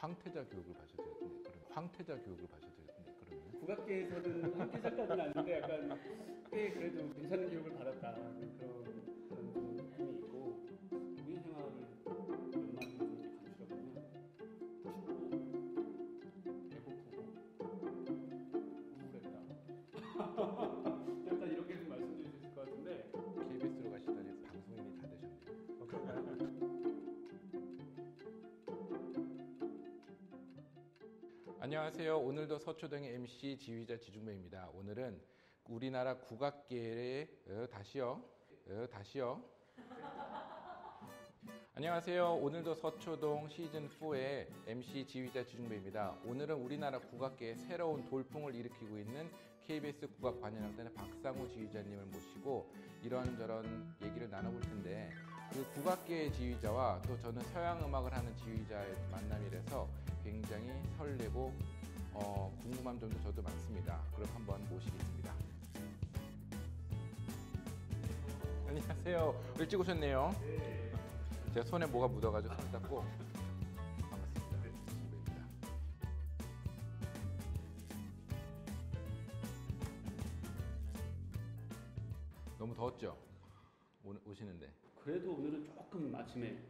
황태자 교육을 받으셔야 되는데 그러면 황태자 교육을 받으셔야 되는데 그러면 국악계에서는 황태자까지는 아닌데 약간 꽤 그래도 괜찮은 교육을 받았다 그런 좀 느낌이 있고 독일 생활을 몇 마디 좀 감추려보면 춥고 배고프고 우울했다 약간 이렇게 좀 말씀드릴 수 있을 것 같은데 KBS로 가시더니 방송인이 다 되셨네요. 안녕하세요. 오늘도 서초동의 MC 지휘자 지중배입니다. 오늘은 우리나라 국악계의 다시요. 안녕하세요. 오늘도 서초동 시즌4의 MC 지휘자 지중배입니다. 오늘은 우리나라 국악계의 새로운 돌풍을 일으키고 있는 KBS 국악관현악단의 박상우 지휘자님을 모시고 이런저런 얘기를 나눠볼 텐데 그 국악계의 지휘자와 또 저는 서양음악을 하는 지휘자의 만남이라서 굉장히 설레고 궁금한 점도 저도 많습니다. 그럼 한번 모시겠습니다. 안녕하세요. 일찍 오셨네요. 네. 제가 손에 뭐가 묻어가지고 손 닦고 반갑습니다. 지중배입니다. 너무 더웠죠? 오시는데. 그래도 오늘은 조금 아침에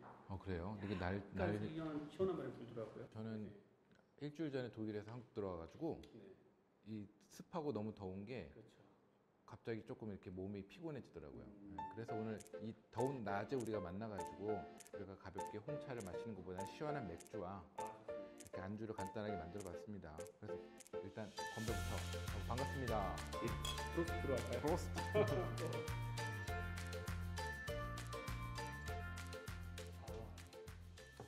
그래요? 이게 날 시원한 바람이 불더라고요. 저는 일주일 전에 독일에서 한국 들어와가지고 네. 이 습하고 너무 더운 게 그렇죠. 갑자기 조금 이렇게 몸이 피곤해지더라고요. 그래서 오늘 이 더운 낮에 우리가 만나가지고 우리가 가볍게 홍차를 마시는 것보다는 시원한 맥주와 이렇게 안주를 간단하게 만들어봤습니다. 그래서 일단 건배부터 반갑습니다. 프로스트 들어갈까요? 프로스트.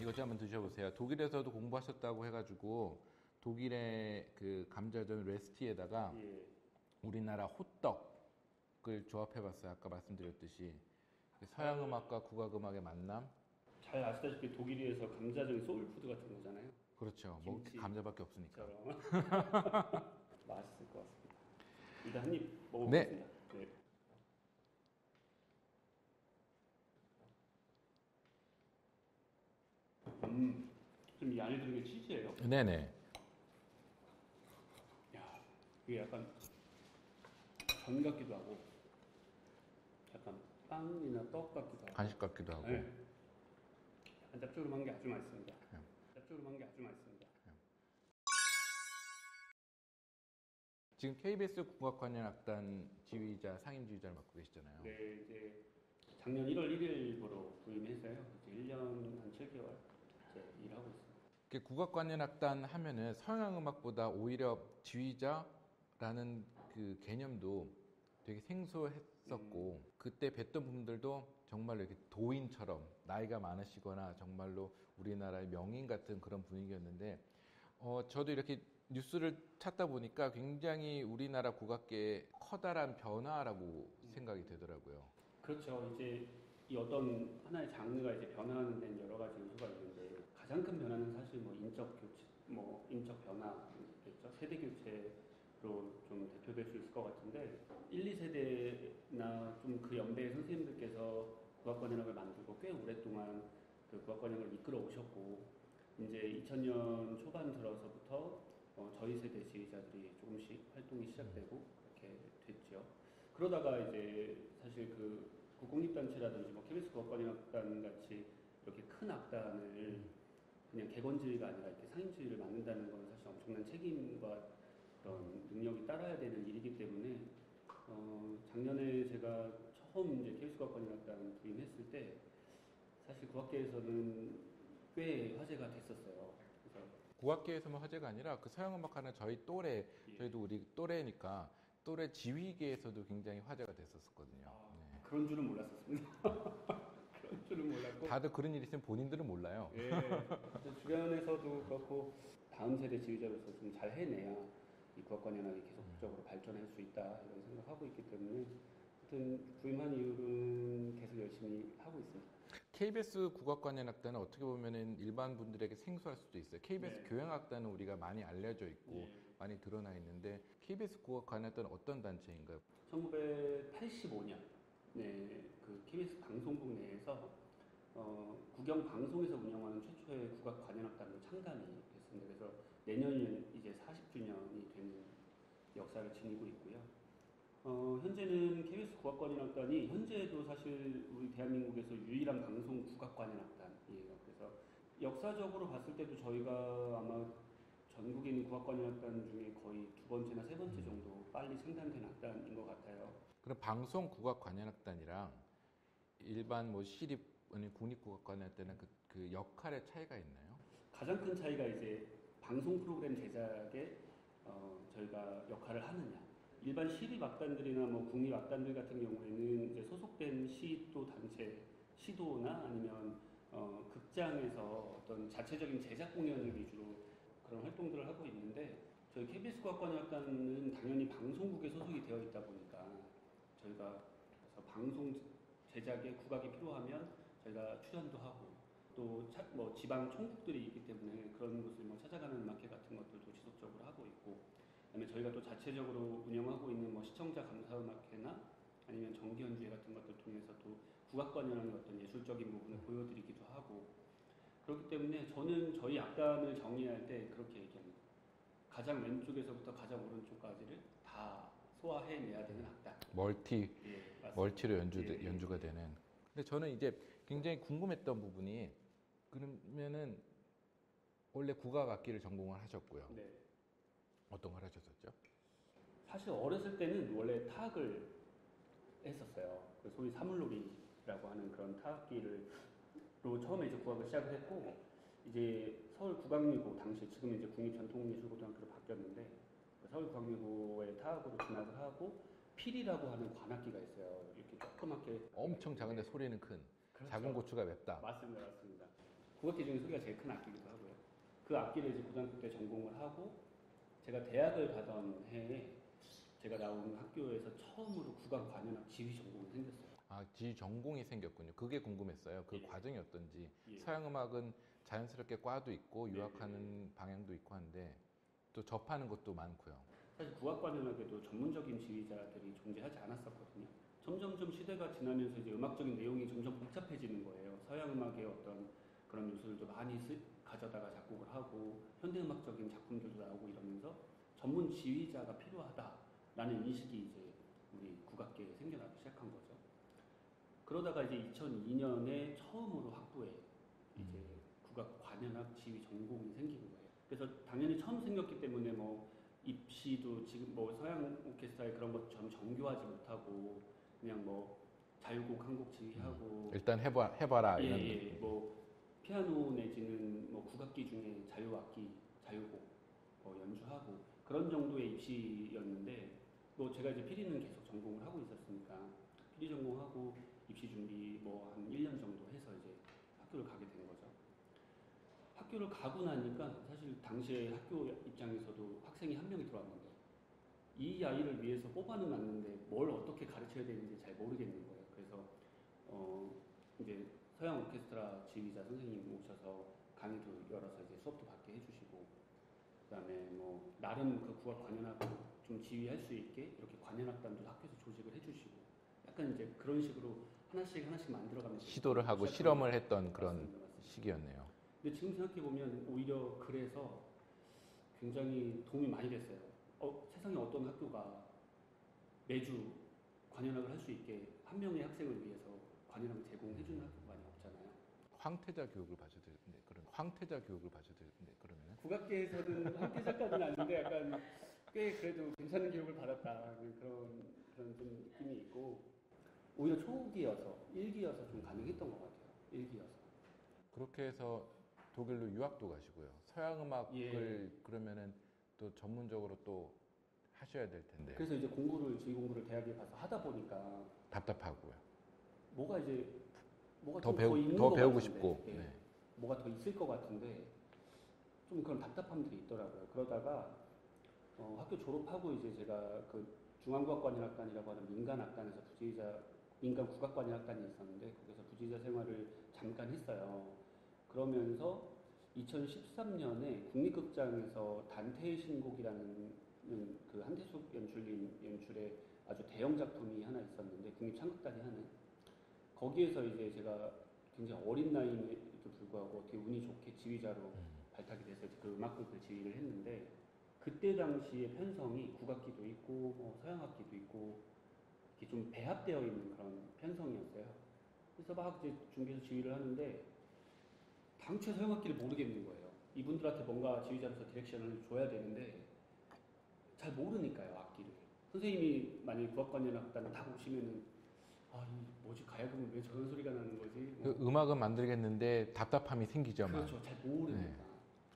이것 좀 한번 드셔보세요. 독일에서도 공부하셨다고 해가지고 독일의 그 감자전 레스티에다가 예. 우리나라 호떡을 조합해봤어요. 아까 말씀드렸듯이 서양 음악과 국악 음악의 만남. 잘 아시다시피 독일에서 감자전이 소울푸드 같은 거잖아요. 그렇죠. 김치. 먹을 감자밖에 없으니까. 맛있을 것 같습니다. 일단 한 입 먹어보겠습니다. 네. 좀 이 안에 들은 게 치즈예요. 네네. 야, 이게 약간 전 같기도 하고, 약간 빵이나 떡 같기도 하고, 간식 같기도 하고. 네. 약간 짭조름한 게 아주 맛있습니다. 네. 짭조름한 게 아주 맛있습니다. 지금 KBS 국악관현악단 지휘자, 상임 지휘자를 맡고 계시잖아요. 네, 이제 작년 1월 1일부로 부임해서요. 이제 1년 한 7개월 이제 일하고 있습니다. 국악관현악단 하면은 서양 음악보다 오히려 지휘자라는 그 개념도 되게 생소했었고 그때 뵀던 분들도 정말로 이렇게 도인처럼 나이가 많으시거나 정말로 우리나라의 명인 같은 그런 분위기였는데 저도 이렇게 뉴스를 찾다 보니까 굉장히 우리나라 국악계의 커다란 변화라고 생각이 되더라고요. 그렇죠. 이제 이 어떤 하나의 장르가 이제 변화하는 데는 여러 가지 요소가 있는데 가장 큰 변화는 사실 뭐 인적 교체, 뭐 인적 변화겠죠. 세대 교체로 좀 대표될 수 있을 것 같은데 1, 2세대나 좀 그 연배의 선생님들께서 국악관현악을 만들고 꽤 오랫동안 그 국악관현악을 이끌어 오셨고 이제 2000년 초반 들어서부터 저희 세대 지휘자들이 조금씩 활동이 시작되고 이렇게 됐죠. 그러다가 이제 사실 그 국공립단체라든지 뭐 KBS 국악관현악단 같이 이렇게 큰 악단을 그냥 객원지휘가 아니라 이렇게 상임지휘를 맡는다는 건 사실 엄청난 책임과 그런 능력이 따라야 되는 일이기 때문에 작년에 제가 처음 이제 KBS 국악관현악단 부임했을 때 사실 국악계에서는 꽤 화제가 됐었어요. 그래서 국악계에서만 화제가 아니라 그 서양 음악하는 저희 또래, 저희도 우리 또래니까 또래 지휘계에서도 굉장히 화제가 됐었거든요. 네. 그런 줄은 몰랐었습니다. 그런 줄은 몰랐고 다들 그런 일이 있으면 본인들은 몰라요. 예, 주변에서도 그렇고 다음 세대 지휘자로서 좀 잘 해내야 이 국악관현악이 계속적으로 발전할 수 있다 이런 생각하고 있기 때문에 하여튼 부임한 이후로는 계속 열심히 하고 있습니다. KBS 국악관현악단은 어떻게 보면 일반 분들에게 생소할 수도 있어요. KBS 네. 교향악단은 우리가 많이 알려져 있고 네. 많이 드러나 있는데 KBS 국악관현악단은 어떤 단체인가요? 1985년 네, 그 KBS 방송국 내에서 국영 방송에서 운영하는 최초의 국악관현악단으로 창단이 내년이 이제 40주년이 되는 역사를 지니고 있고요. 현재는 KBS 국악관현악단이 현재도 사실 우리 대한민국에서 유일한 방송 국악관현악단이에요. 그래서 역사적으로 봤을 때도 저희가 아마 전국에 있는 국악관현악단 중에 거의 두 번째나 세 번째 정도 빨리 생산된 악단인 것 같아요. 그럼 방송 국악 관현악단이랑 일반 뭐 시립 아니 국립국악관현악단은 그 역할의 차이가 있나요? 가장 큰 차이가 이제 방송 프로그램 제작에 저희가 역할을 하느냐. 일반 시립 악단들이나 뭐 국립 악단들 같은 경우에는 이제 소속된 시도 단체, 시도나 아니면 극장에서 어떤 자체적인 제작 공연을 위주로 그런 활동들을 하고 있는데 저희 KBS 국악관현악단은 당연히 방송국에 소속이 되어 있다 보니까 저희가 그래서 방송 제작에 국악이 필요하면 저희가 출연도 하고 또 뭐 지방 총국들이 있기 때문에 그런 곳을 뭐 찾아가는 음악회 같은 것들도 지속적으로 하고 있고 그다음에 저희가 또 자체적으로 운영하고 있는 뭐 시청자 감사 음악회나 아니면 정기 연주회 같은 것들 통해서 또 국악관이라는 어떤 예술적인 부분을 보여드리기도 하고 그렇기 때문에 저는 저희 악단을 정의할 때 그렇게 얘기합니다. 가장 왼쪽에서부터 가장 오른쪽까지를 다 소화해내야 되는 악단. 멀티로 연주가 되는. 근데 저는 이제 굉장히 궁금했던 부분이 그러면은 원래 국악 악기를 전공을 하셨고요. 네. 어떤 걸 하셨었죠? 사실 어렸을 때는 원래 타악을 했었어요. 그 소위 사물놀이라고 하는 그런 타악기로 처음에 이제 국악을 시작을 했고 이제 서울 국악예고 당시 지금 이제 국립전통예술고등학교로 바뀌었는데 서울 국악예고에 타악으로 진학을 하고 필이라고 하는 관악기가 있어요. 이렇게 조그맣게 엄청 작은데 소리는 큰. 그렇죠. 작은 고추가 맵다. 맞습니다. 국악기 중에 소리가 제일 큰 악기이기도 하고요. 그 악기를 이제 고등학교 때 전공을 하고 제가 대학을 가던 해에 제가 나온 학교에서 처음으로 국악 관현악 지휘 전공이 생겼어요. 아, 지휘 전공이 생겼군요. 그게 궁금했어요. 그 과정이 어떤지. 서양 음악은 자연스럽게 과도 있고 유학하는 방향도 있고 한데 또 접하는 것도 많고요. 사실 국악 관현악에도 전문적인 지휘자들이 존재하지 않았었거든요. 점점점 시대가 지나면서 이제 음악적인 내용이 점점 복잡해지는 거예요. 서양 음악의 어떤 그런 요소들도 많이 가져다가 작곡을 하고 현대음악적인 작품들도 나오고 이러면서 전문 지휘자가 필요하다라는 인식이 이제 우리 국악계에 생겨나기 시작한 거죠. 그러다가 이제 2002년에 처음으로 학부에 이제 국악 관현악 지휘 전공이 생긴 거예요. 그래서 당연히 처음 생겼기 때문에 뭐 입시도 지금 뭐 서양 오케스트라의 그런 것처럼 정교하지 못하고 그냥 뭐 자유곡 한 곡 지휘하고 일단 해봐라 이런. 뭐 피아노 내지는 뭐 국악기 중에 자유악기, 자유곡 연주하고 그런 정도의 입시였는데 뭐 제가 이제 피리는 계속 전공을 하고 있었으니까 피리 전공하고 입시 준비 뭐 한 1년 정도 해서 이제 학교를 가게 된 거죠. 학교를 가고 나니까 사실 당시에 학교 입장에서도 학생이 한 명이 들어왔는데 이 아이를 위해서 뽑아는 놨는데 뭘 어떻게 가르쳐야 되는지 잘 모르겠는 거예요. 그래서 이제 서양 오케스트라 지휘자 선생님 오셔서 강의도 열어서 이제 수업도 받게 해주시고 그다음에 뭐 나름 그 국악 관현악을 좀 지휘할 수 있게 이렇게 관현악단도 학교에서 조직을 해주시고 약간 이제 그런 식으로 하나씩 만들어가면서 시도를 하고 실험을 했던 그런 맞습니다. 시기였네요. 근데 지금 생각해보면 오히려 그래서 굉장히 도움이 많이 됐어요. 세상에 어떤 학교가 매주 관현악을 할 수 있게 한 명의 학생을 위해서 관현악을 제공해주는 학교가 많이 없잖아요. 황태자 교육을 받으셨는데 그러면은 국악계에서는 황태자까지는 아닌데 약간 꽤 그래도 괜찮은 교육을 받았다 그런 좀 느낌이 있고 오히려 초기여서 1기여서 좀 가능했던 것 같아요. 1기여서 그렇게 해서 독일로 유학도 가시고요. 서양 음악을 그러면은 또 전문적으로 또 하셔야 될 텐데. 그래서 이제 지휘 공부를 대학에 가서 하다 보니까 답답하고요. 뭐가 더 있는 배우고 것 같은데, 싶고. 뭐가 더 있을 것 같은데 좀 그런 답답함들이 있더라고요. 그러다가 학교 졸업하고 이제 제가 그 중앙국악관현악단이라고 하는 민간 악단에서 민간 국악관현악단이 있었는데 거기서 부지휘자 생활을 잠깐 했어요. 그러면서 2013년에 국립극장에서 단테의 신곡이라는 그 한태숙 연출의 아주 대형 작품이 하나 있었는데 국립창극단이 하는 거기에서 이제 제가 굉장히 어린 나이에도 불구하고 어떻게 운이 좋게 지휘자로 발탁이 돼서 그 음악극을 지휘를 했는데 그때 당시에 편성이 국악기도 있고 서양악기도 있고 이렇게 좀 배합되어 있는 그런 편성이었어요. 그래서 막 이제 준비해서 지휘를 하는데 당초에 서양악기를 모르겠는 거예요. 이분들한테 뭔가 지휘자로서 디렉션을 줘야 되는데 잘 모르니까요, 악기를. 선생님이 만약에 국악관연악단 딱 오시면은 이 뭐지, 가야금은 왜 저런 소리가 나는 거지? 그 음악은 만들겠는데 답답함이 생기죠. 그렇죠. 잘 모르니까. 네.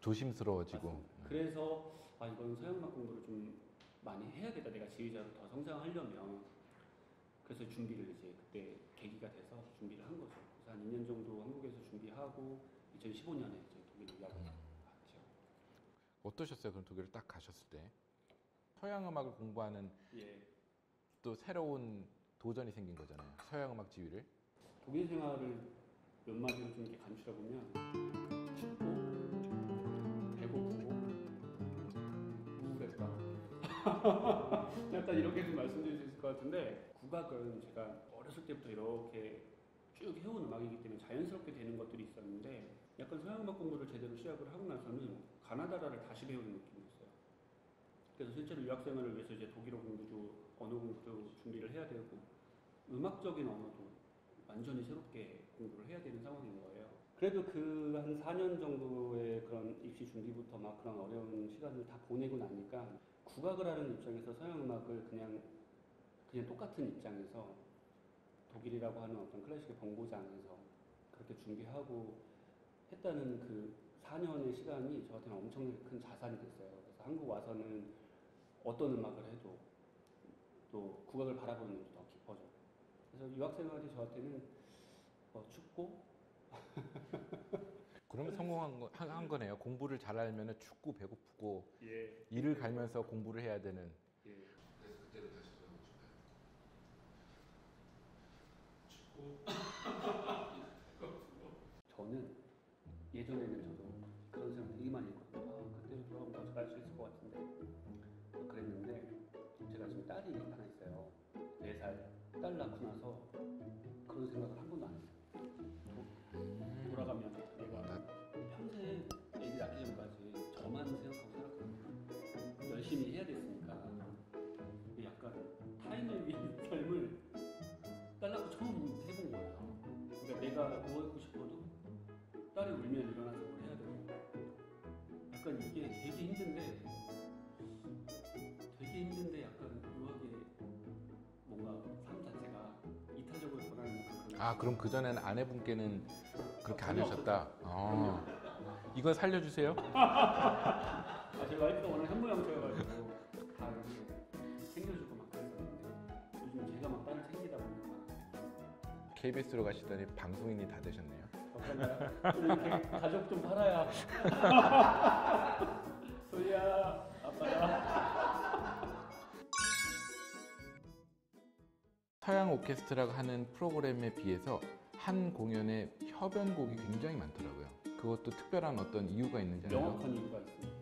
조심스러워지고. 맞습니다. 그래서 이건 서양음악 공부를 좀 많이 해야겠다. 내가 지휘자로 더 성장하려면. 그래서 준비를 이제 그때 계기가 돼서 준비를 한 거죠. 그래서 한 2년 정도 한국에서 준비하고 2015년에 이제 독일로 유학을 갔죠. 어떠셨어요? 그럼 독일을 딱 가셨을 때 서양 음악을 공부하는 예. 또 새로운 도전이 생긴 거잖아요. 서양 음악 지휘를. 독일 생활을 몇 마디로 좀 이렇게 간추려 보면 춥고 배고프고 우울했다. 약간 이렇게 좀 말씀드릴 수 있을 것 같은데 국악은 제가 어렸을 때부터 이렇게 쭉 해온 음악이기 때문에 자연스럽게 되는 것들이 있었는데 약간 서양 음악 공부를 제대로 시작을 하고 나서는 가나다라를 다시 배우는 느낌이었어요. 그래서 실제로 유학 생활을 위해서 이제 독일어 공부도 언어 공부도 준비를 해야 되고 음악적인 언어도 완전히 새롭게 공부를 해야 되는 상황인 거예요. 그래도 그 한 4년 정도의 그런 입시 준비부터 막 그런 어려운 시간을 다 보내고 나니까 국악을 하는 입장에서 서양 음악을 그냥 똑같은 입장에서 독일이라고 하는 어떤 클래식의 본고장에서 그렇게 준비하고 했다는 그 4년의 시간이 저한테는 엄청나게 큰 자산이 됐어요. 그래서 한국 와서는 어떤 음악을 해도 또 국악을 바라보는 눈이 더 깊어졌고 그래서 유학 생활이 저한테는 춥고 그러면 성공한 거네요. 공부를 잘 알면 춥고 배고프고 예. 일을 갈면서 공부를 해야 되는. 예. 그래서 그때로 다시 돌아오고 싶어요. 저는 예전에는 저도 그런 생각 되게 많이 했거든요. 그때로 돌아가면 더 잘할 수 있을 것 같은데 그랬는데 제가 지금 딸이 하나 있어요. 4살. 딸 낳고 나서 그런 생각을 한 번도 안 했어요. 돌아가면 내가 평생 애기 낳기 전까지 저만 생각하고 살았거든요. 열심히 해야 됐으니까 약간 타인을 위한 삶을 딸 낳고 처음 해본 거예요. 그러니까 내가 누워있고 싶어도 딸이 울면 일어나서 뭘 해야 되고 약간 이게 되게 힘든데 약간 유학의 뭔가 삶 자체가 이타적으로 변하는 그런 그럼 그 전에는 아내분께는 그렇게 안 전혀 하셨다. 이거 살려주세요. 제 와이프가 워낙 현모양처여가지고 다 이렇게 챙겨주고 막 그랬었는데 요즘 제가 막 딸을 챙기다 보니까 KBS로 가시더니 방송인이 다 되셨네요. 이렇게 가족 좀 팔아야 소희야 아빠야. 서양 오케스트라가 하는 프로그램에 비해서 한 공연에 협연곡이 굉장히 많더라고요. 그것도 특별한 어떤 이유가 있는지 알아요? 명확한 이유가 있습니다.